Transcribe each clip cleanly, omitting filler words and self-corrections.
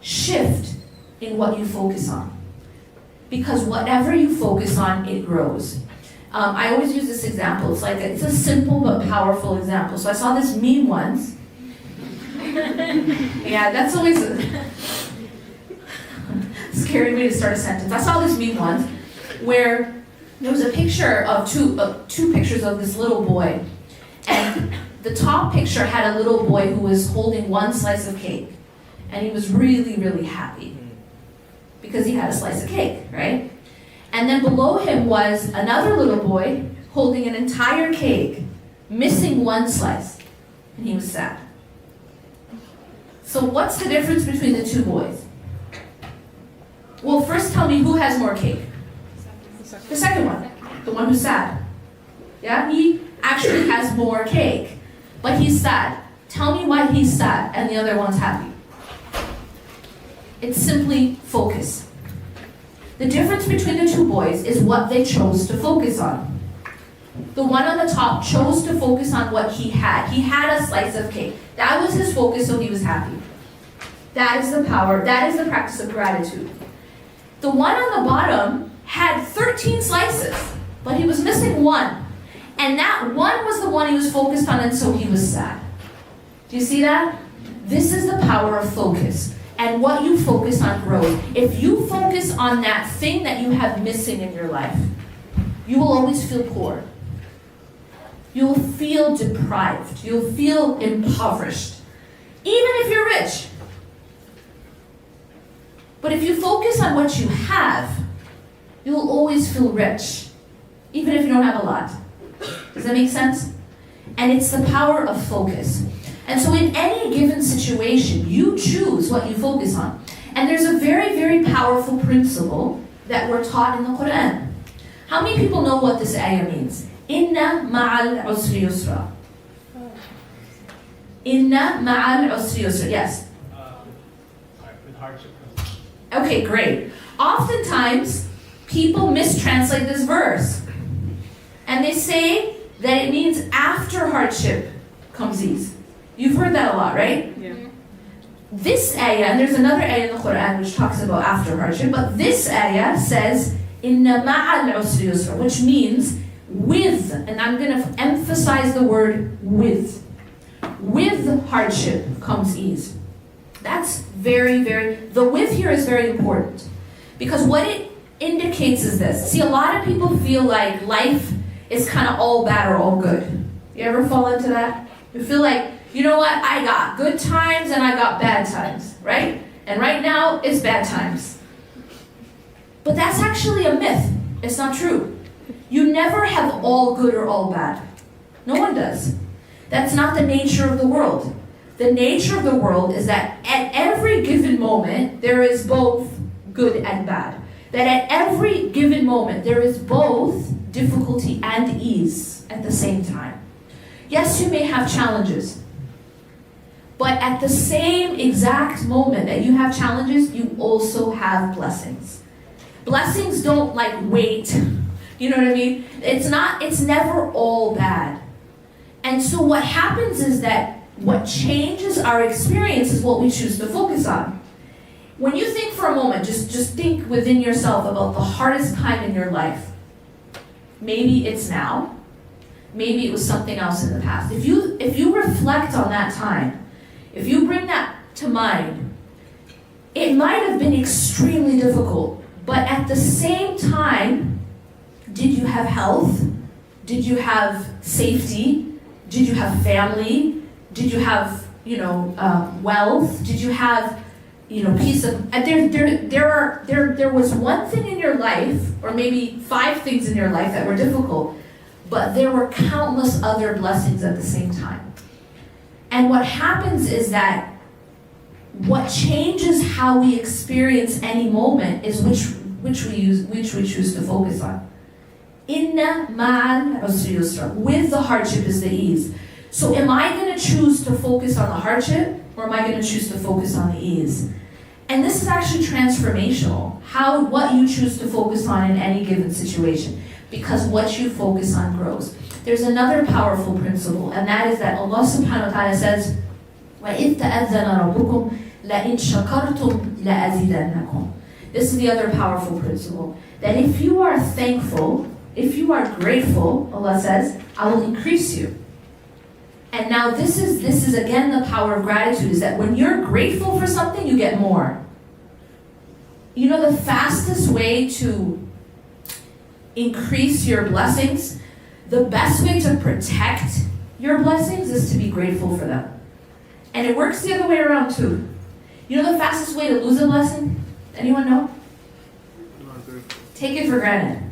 shift in what you focus on. Because whatever you focus on, it grows. I always use this example. It's a simple but powerful example. So I saw this meme once. Yeah, that's always a scary way to start a sentence. I saw this meme once where there was a picture of two pictures of this little boy. And the top picture had a little boy who was holding one slice of cake. And he was really, really happy because he had a slice of cake, right? And then below him was another little boy holding an entire cake, missing one slice. And he was sad. So what's the difference between the two boys? Well, first tell me who has more cake. The second one, the one who's sad. Yeah, he actually has more cake, but he's sad. Tell me why he's sad and the other one's happy. It's simply focus. The difference between the two boys is what they chose to focus on. The one on the top chose to focus on what he had. He had a slice of cake. That was his focus, so he was happy. That is the power, that is the practice of gratitude. The one on the bottom had 13 slices, but he was missing one. And that one was the one he was focused on, and so he was sad. Do you see that? This is the power of focus. And what you focus on grows. If you focus on that thing that you have missing in your life, you will always feel poor. You will feel deprived. You'll feel impoverished. Even if you're rich. But if you focus on what you have, you will always feel rich. Even if you don't have a lot. Does that make sense? And it's the power of focus. And so in any given situation, you choose what you focus on. And there's a very, very powerful principle that we're taught in the Quran. How many people know what this ayah means? Inna ma'al usri yusra. Inna ma'al usri yusra. Yes? With hardship. Okay, great. Oftentimes, people mistranslate this verse. And they say that it means after hardship comes ease. You've heard that a lot, right? Yeah. This ayah, and there's another ayah in the Quran which talks about after hardship, but this ayah says, Inna ma'al usri yusra, which means with, and I'm going to emphasize the word with. With hardship comes ease. That's very, the with here is very important. Because what it indicates is this. See, a lot of people feel like life is kind of all bad or all good. You ever fall into that? You feel like, you know what, I got good times and I got bad times, right? And right now, it's bad times. But that's actually a myth. It's not true. You never have all good or all bad. No one does. That's not the nature of the world. The nature of the world is that at every given moment, there is both good and bad. That at every given moment, there is both difficulty and ease at the same time. Yes, you may have challenges. But at the same exact moment that you have challenges, you also have blessings. Blessings don't wait. You know what I mean? It's never all bad. And so what happens is that what changes our experience is what we choose to focus on. When you think for a moment, just think within yourself about the hardest time in your life. Maybe it's now. Maybe it was something else in the past. If you reflect on that time, if you bring that to mind, it might have been extremely difficult, but at the same time, did you have health? Did you have safety? Did you have family? Did you have, wealth? Did you have, peace of? There was one thing in your life, or maybe 5 things in your life that were difficult, but there were countless other blessings at the same time. And what happens is that what changes how we experience any moment is which we choose to focus on. Inna ma'al usri yusra. With the hardship is the ease. So am I going to choose to focus on the hardship, or am I going to choose to focus on the ease? And this is actually transformational. What you choose to focus on in any given situation. Because what you focus on grows. There's another powerful principle, and that is that Allah subhanahu wa ta'ala says, وَإِذْ تَأَذَّنَ رَبُّكُمْ لَإِن شَكَرْتُمْ لَأَزِيدَنَّكُمْ. This is the other powerful principle. That if you are thankful, if you are grateful, Allah says, I will increase you. And now this is again the power of gratitude, is that when you're grateful for something, you get more. You know the fastest way to increase your blessings, the best way to protect your blessings is to be grateful for them. And it works the other way around too. You know the fastest way to lose a blessing? Anyone know? Take it for granted.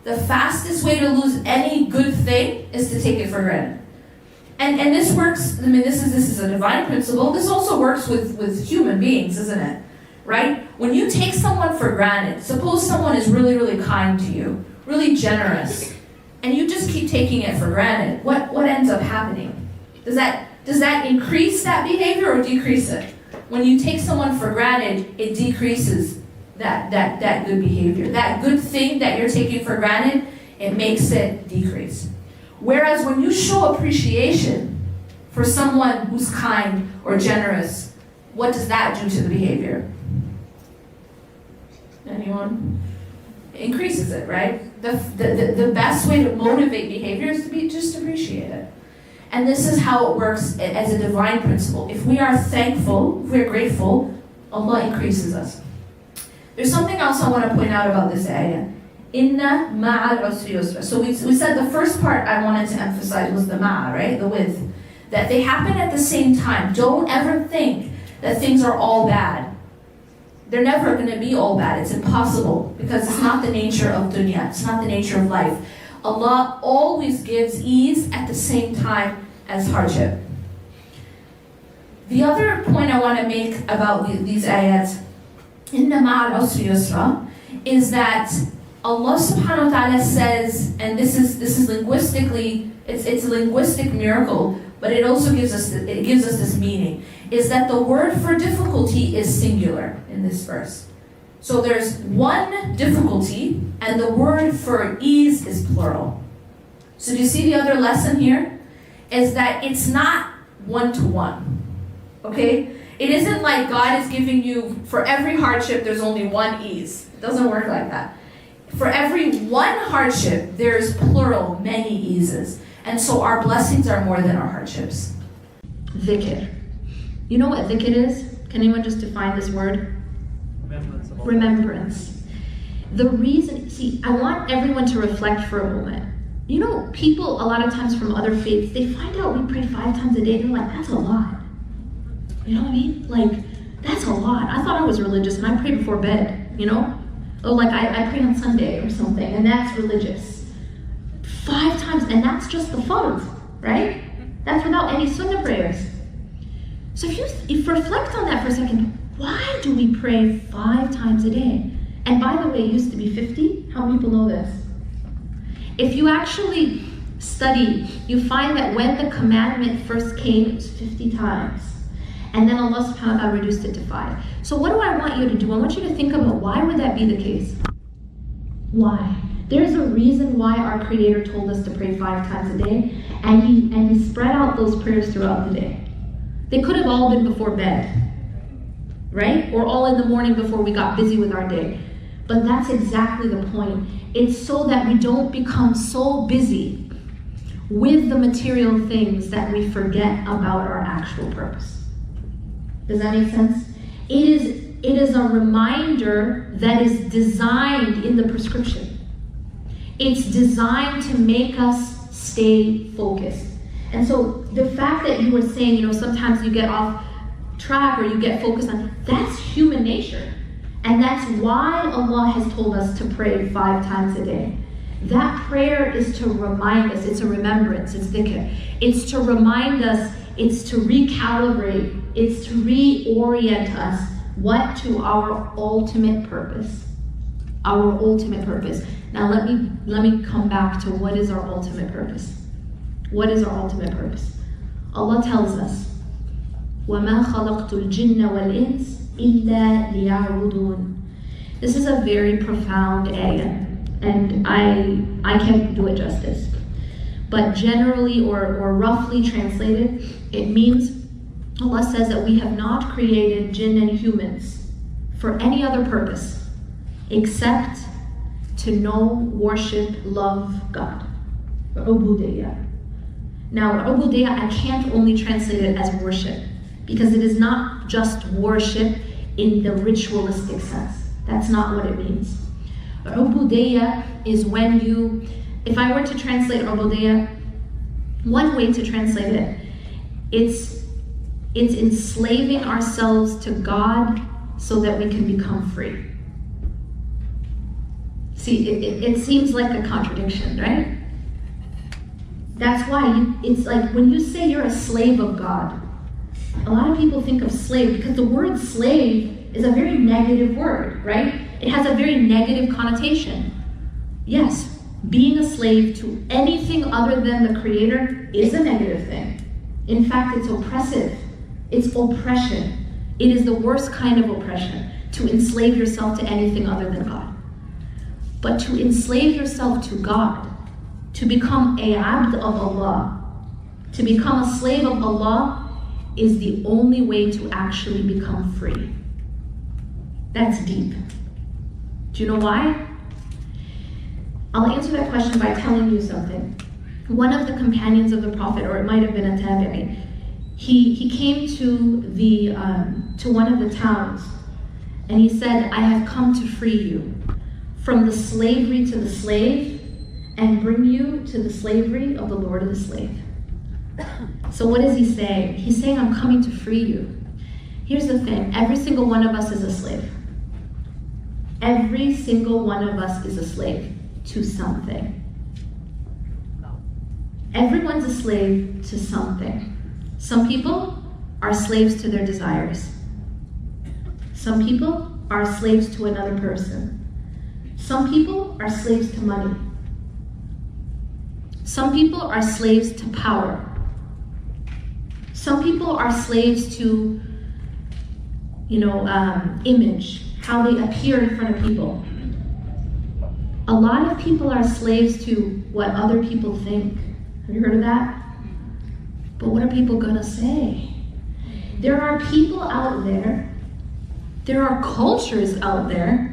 The fastest way to lose any good thing is to take it for granted. And this works, I mean, this is a divine principle. This also works with human beings, isn't it? Right? When you take someone for granted, suppose someone is really, really kind to you, really generous, and you just keep taking it for granted, what ends up happening? Does that increase that behavior or decrease it? When you take someone for granted, it decreases that good behavior. That good thing that you're taking for granted, it makes it decrease. Whereas when you show appreciation for someone who's kind or generous, what does that do to the behavior? Anyone? It increases it, right? The best way to motivate behavior is to just appreciate it. And this is how it works as a divine principle. If we are thankful, if we are grateful, Allah increases us. There's something else I want to point out about this ayah. Inna ma'al usri yusra. So we said the first part I wanted to emphasize was the ma'a, right? The with. That they happen at the same time. Don't ever think that things are all bad. They're never going to be all bad. It's impossible because it's not the nature of dunya. It's not the nature of life. Allah always gives ease at the same time as hardship. The other point I want to make about these ayats, Inna ma'al usri yusra, is that Allah subhanahu wa ta'ala says, and this is linguistically, it's a linguistic miracle, but it also gives us this meaning, is that the word for difficulty is singular in this verse. So there's one difficulty, and the word for ease is plural. So do you see the other lesson here? Is that it's not one-to-one, okay? It isn't like God is giving you, for every hardship, there's only one ease. It doesn't work like that. For every one hardship, there's plural, many eases. And so our blessings are more than our hardships. Dhikr. You know what dhikr is? Can anyone just define this word? Remembrance. The reason, see, I want everyone to reflect for a moment. You know, people, a lot of times from other faiths, they find out we pray 5 times a day, they're like, that's a lot. You know what I mean? Like, that's a lot. I thought I was religious and I pray before bed, you know? Oh, like I pray on Sunday or something, and that's religious. 5 times, and that's just the fard, right? That's without any sunnah prayers. So if you reflect on that for a second, why do we pray 5 times a day? And by the way, it used to be 50. How many people know this? If you actually study, you find that when the commandment first came, it was 50 times. And then Allah subhanahu wa ta'ala reduced it to 5. So what do I want you to do? I want you to think about why would that be the case? Why? There's a reason why our Creator told us to pray 5 times a day, and he spread out those prayers throughout the day. They could have all been before bed, right? Or all in the morning before we got busy with our day. But that's exactly the point. It's so that we don't become so busy with the material things that we forget about our actual purpose. Does that make sense? It is a reminder that is designed in the prescription. It's designed to make us stay focused. And so the fact that you were saying, you know, sometimes you get off track or you get focused on, that's human nature. And that's why Allah has told us to pray 5 times a day. That prayer is to remind us, it's a remembrance, it's dhikr. It's to remind us, it's to recalibrate, it's to reorient us, what? To our ultimate purpose. Our ultimate purpose. Now let me come back to what is our ultimate purpose. What is our ultimate purpose? Allah tells us, وَمَا خَلَقْتُ الْجِنَّ وَالْإِنسِ إِلَّا لِيَعْبُدُونَ. This is a very profound ayah, and I can't do it justice. But generally or roughly translated, it means Allah says that we have not created jinn and humans for any other purpose except to know, worship, love God. Ubudiyya. Now, ubudiyya, I can't only translate it as worship, because it is not just worship in the ritualistic sense. That's not what it means. Ubudiyya is when you, if I were to translate ubudiyya, one way to translate it, it's enslaving ourselves to God so that we can become free. See, it seems like a contradiction, right? That's why it's like when you say you're a slave of God, a lot of people think of slave because the word slave is a very negative word, right? It has a very negative connotation. Yes, being a slave to anything other than the Creator is a negative thing. In fact, it's oppressive. It's oppression. It is the worst kind of oppression, to enslave yourself to anything other than God. But to enslave yourself to God, to become a abd of Allah, to become a slave of Allah, is the only way to actually become free. That's deep. Do you know why? I'll answer that question by telling you something. One of the companions of the Prophet, or it might have been a tabi'i, he came to one of the towns, and he said, I have come to free you from the slavery to the slave and bring you to the slavery of the Lord of the slave. So what is he saying? He's saying, I'm coming to free you. Here's the thing, every single one of us is a slave. Every single one of us is a slave to something. Everyone's a slave to something. Some people are slaves to their desires. Some people are slaves to another person. Some people are slaves to money. Some people are slaves to power. Some people are slaves to, image, how they appear in front of people. A lot of people are slaves to what other people think. Have you heard of that? But what are people gonna say? There are people out there, there are cultures out there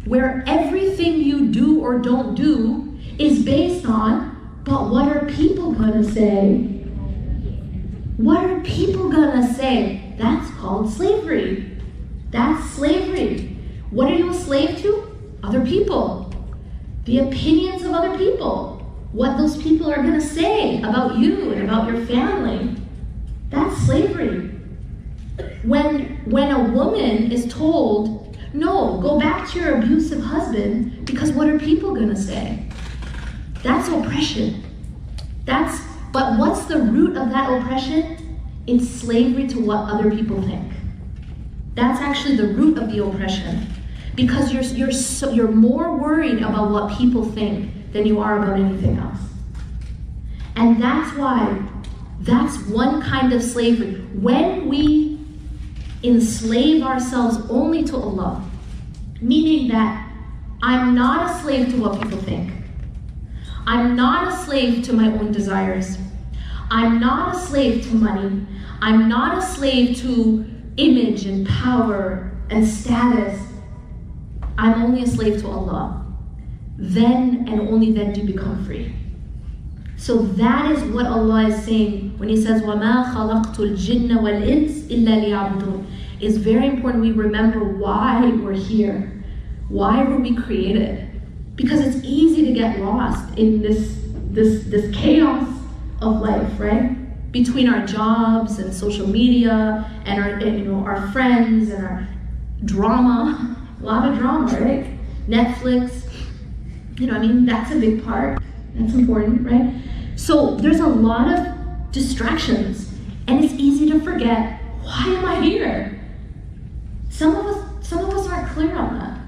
where everything you do or don't do is based on, but what are people gonna say? What are people gonna say? That's called slavery. That's slavery. What are you a slave to? Other people. The opinions of other people. What those people are gonna say about you and about your family. That's slavery. When a woman is told, no, go back to your abusive husband because what are people gonna say? That's oppression. But what's the root of that oppression? It's slavery to what other people think. That's actually the root of the oppression. Because you're more worried about what people think than you are about anything else. And that's why, that's one kind of slavery. When we enslave ourselves only to Allah, meaning that I'm not a slave to what people think. I'm not a slave to my own desires. I'm not a slave to money. I'm not a slave to image and power and status. I'm only a slave to Allah. Then and only then do you become free. So that is what Allah is saying when He says, وَمَا خَلَقْتُ الْجِنَّ وَالْإِنسِ إِلَّا لِيَعْبُدُونَ. It's very important we remember why we're here. Why were we created? Because it's easy to get lost in this chaos of life, right? Between our jobs and social media and our friends and our drama. A lot of drama, right? Netflix, that's a big part. That's important, right? So there's a lot of distractions, and it's easy to forget, why am I here? Some of us aren't clear on that.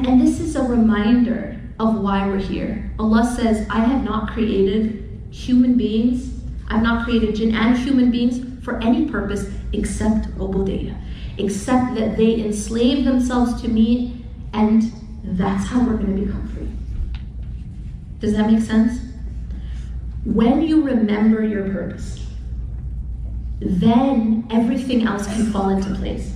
And this is a reminder of why we're here. Allah says, I have not created human beings, I've not created jinn and human beings for any purpose except ubudiyya. Except that they enslave themselves to me, and that's how we're going to become free. Does that make sense? When you remember your purpose, then everything else can fall into place.